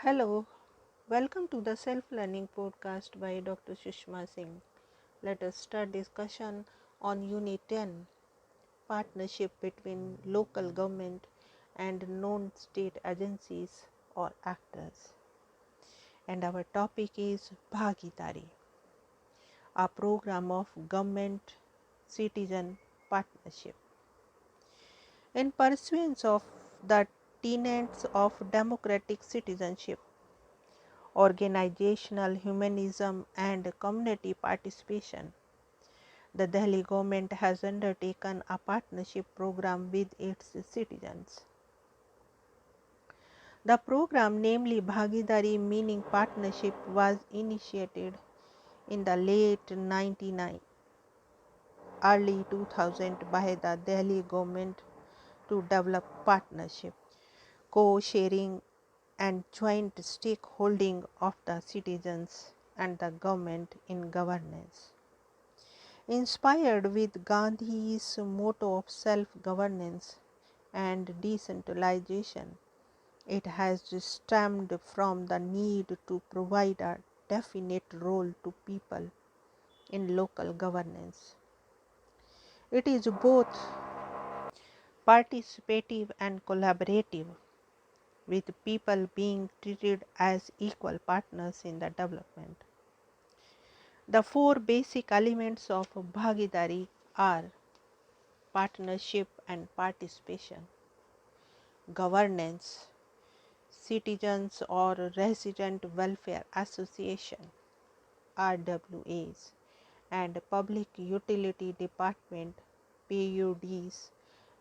Hello, welcome to the Self-Learning Podcast by Dr. Sushma Singh. Let us start discussion on Unit 10, Partnership between Local Government and Non-State Agencies or Actors. And our topic is Bhagidari, a program of government-citizen partnership. In pursuance of the tenets of democratic citizenship, organizational humanism and community participation, the Delhi government has undertaken a partnership program with its citizens. The program, namely Bhagidari meaning partnership, was initiated in the late 99, early 2000 by the Delhi government to develop partnership, co-sharing and joint stakeholding of the citizens and the government in governance. Inspired with Gandhi's motto of self-governance and decentralization, it has stemmed from the need to provide a definite role to people in local governance. It is both participative and collaborative, with people being treated as equal partners in the development. The four basic elements of Bhagidari are partnership and participation, governance, citizens or resident welfare association RWAs, and public utility department PUDs,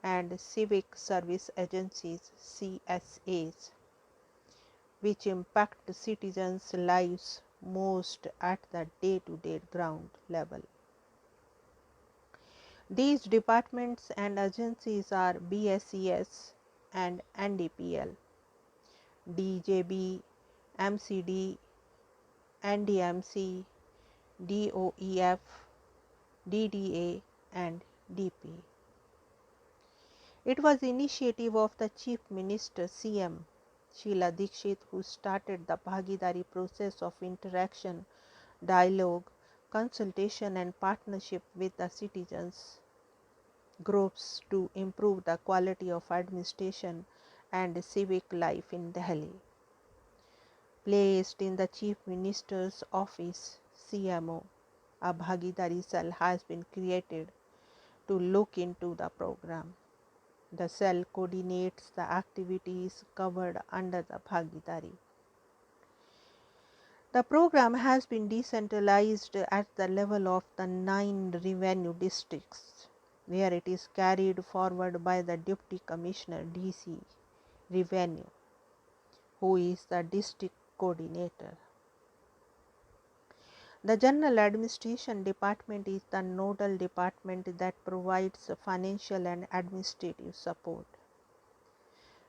and civic service agencies CSAs, which impact citizens' lives most at the day-to-day ground level. These departments and agencies are BSES and NDPL, DJB, MCD, NDMC, DOEF, DDA, and DP. It was initiative of the Chief Minister CM Sheila Dikshit who started the Bhagidari process of interaction, dialogue, consultation and partnership with the citizens groups to improve the quality of administration and civic life in Delhi. Placed in the Chief Minister's office, CMO, a Bhagidari cell has been created to look into the program. The cell coordinates the activities covered under the Bhagidari. The program has been decentralized at the level of the 9 revenue districts, where it is carried forward by the Deputy Commissioner DC Revenue, who is the district coordinator. The General Administration Department is the nodal department that provides financial and administrative support.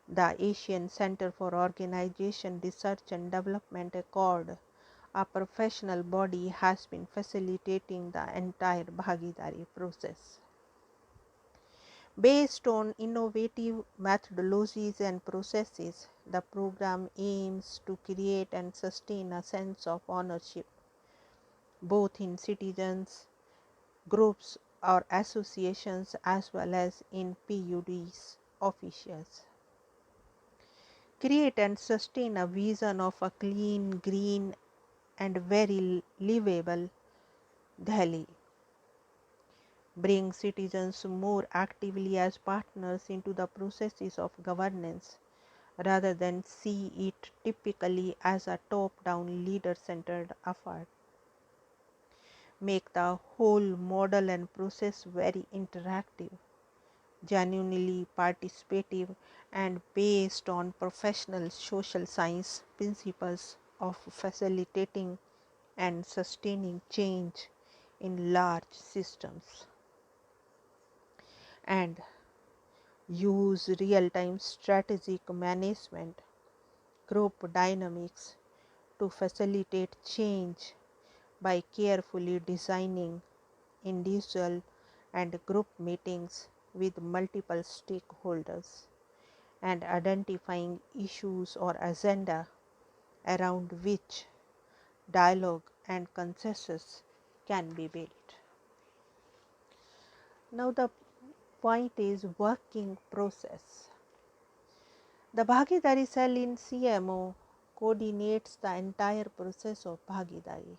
The Asian Center for Organization, Research and Development Accord, a professional body, has been facilitating the entire Bhagidari process. Based on innovative methodologies and processes, the program aims to create and sustain a sense of ownership, both in citizens, groups or associations as well as in PUDs officials. Create and sustain a vision of a clean, green and very livable Delhi. Bring citizens more actively as partners into the processes of governance rather than see it typically as a top-down leader-centered effort. Make the whole model and process very interactive, genuinely participative and based on professional social science principles of facilitating and sustaining change in large systems, and use real-time strategic management, group dynamics to facilitate change by carefully designing individual and group meetings with multiple stakeholders and identifying issues or agenda around which dialogue and consensus can be built. Now the point is working process. The Bhagidari cell in CMO coordinates the entire process of Bhagidari.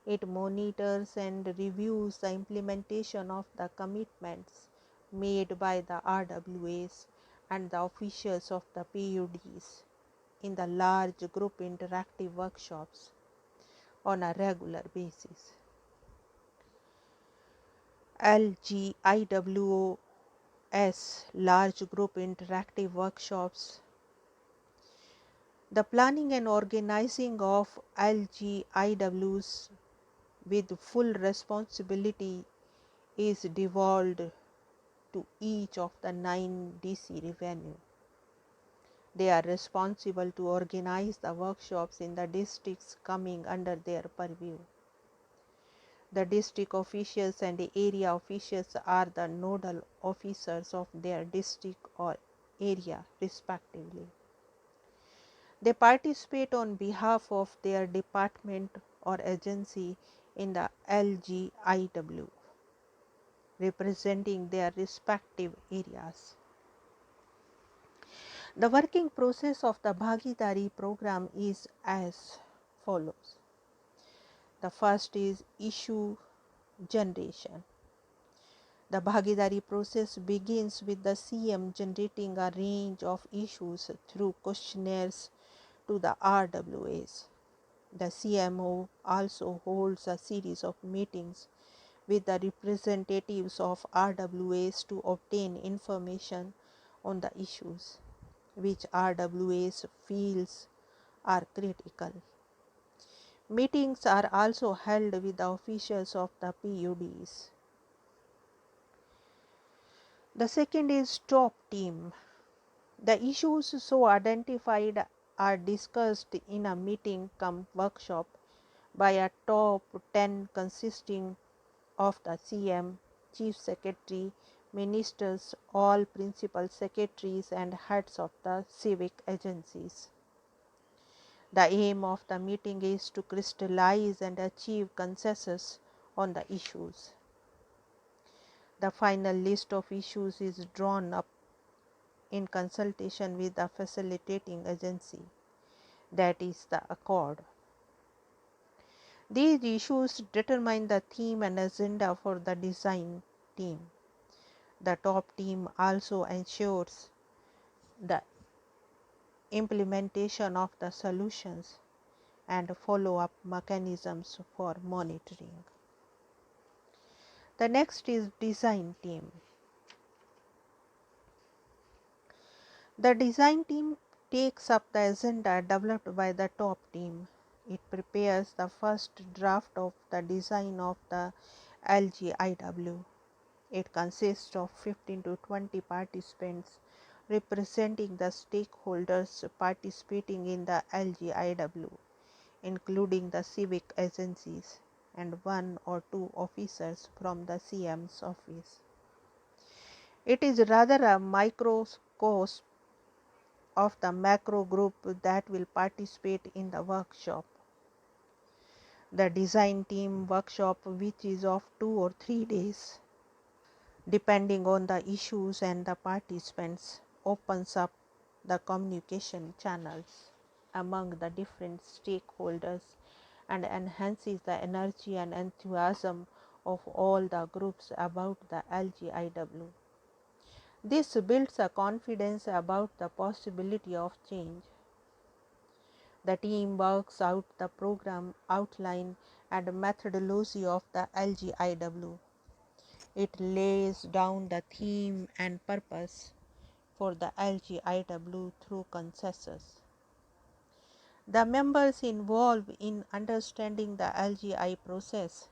It monitors and reviews the implementation of the commitments made by the RWAs and the officials of the PUDs in the large group interactive workshops on a regular basis. LGIWOS large group interactive workshops. The planning and organizing of LGIWs with full responsibility is devolved to each of the 9 DC revenue. They are responsible to organize the workshops in the districts coming under their purview. The district officials and the area officials are the nodal officers of their district or area respectively. They participate on behalf of their department or agency in the LGIW, representing their respective areas. The working process of the Bhagidari program is as follows. The first is issue generation. The Bhagidari process begins with the CM generating a range of issues through questionnaires to the RWAs. The CMO also holds a series of meetings with the representatives of RWAs to obtain information on the issues which RWAs feels are critical. Meetings are also held with the officials of the PUDs. The second is top team. The issues so identified are discussed in a meeting cum workshop by a top 10 consisting of the CM, Chief Secretary, Ministers, all Principal Secretaries and heads of the civic agencies. The aim of the meeting is to crystallize and achieve consensus on the issues. The final list of issues is drawn up in consultation with the facilitating agency, that is the accord. These issues determine the theme and agenda for the design team. The top team also ensures the implementation of the solutions and follow-up mechanisms for monitoring. The next is design team. The design team takes up the agenda developed by the top team. It prepares the first draft of the design of the LGIW. It consists of 15 to 20 participants representing the stakeholders participating in the LGIW, including the civic agencies and 1 or 2 officers from the CM's office. It is rather a microcosm of the macro group that will participate in the workshop. The design team workshop, which is of 2 or 3 days, depending on the issues and the participants, opens up the communication channels among the different stakeholders and enhances the energy and enthusiasm of all the groups about the LGIW. This builds a confidence about the possibility of change. The team works out the program outline and methodology of the LGIW. It lays down the theme and purpose for the LGIW through consensus. The members involved in understanding the LGI process,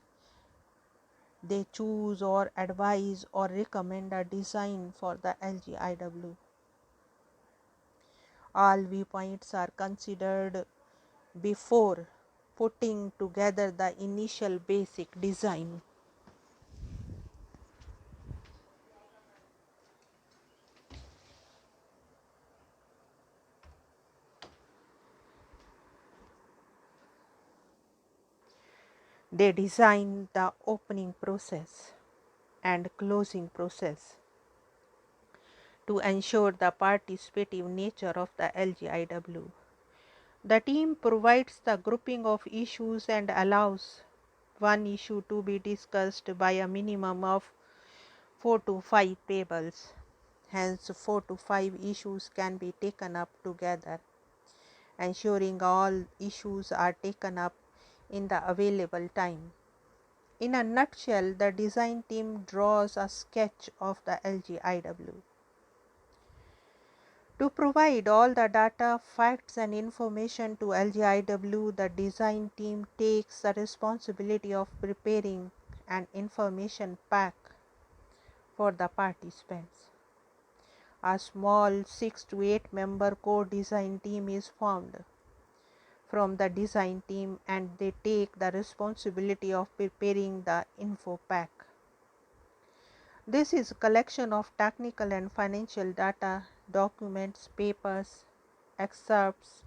they choose or advise or recommend a design for the LGIW. All viewpoints are considered before putting together the initial basic design. They design the opening process and closing process to ensure the participative nature of the LGIW. The team provides the grouping of issues and allows one issue to be discussed by a minimum of 4 to 5 tables. Hence, 4 to 5 issues can be taken up together, ensuring all issues are taken up in the available time. In a nutshell, the design team draws a sketch of the LGIW. To provide all the data, facts and information to LGIW, the design team takes the responsibility of preparing an information pack for the participants. A small 6 to 8 member core design team is formed from the design team, and they take the responsibility of preparing the info pack. This is a collection of technical and financial data, documents, papers, excerpts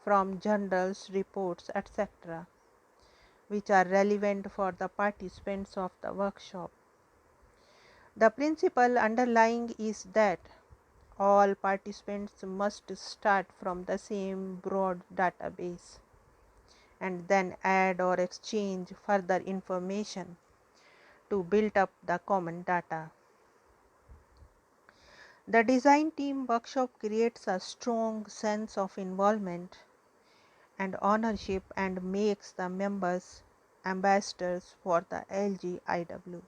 from journals, reports, etc., which are relevant for the participants of the workshop. The principle underlying is that all participants must start from the same broad database and then add or exchange further information to build up the common data. The design team workshop creates a strong sense of involvement and ownership and makes the members ambassadors for the LGIW.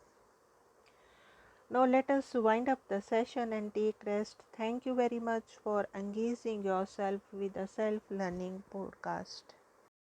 Now let us wind up the session and take rest. Thank you very much for engaging yourself with the self-learning podcast.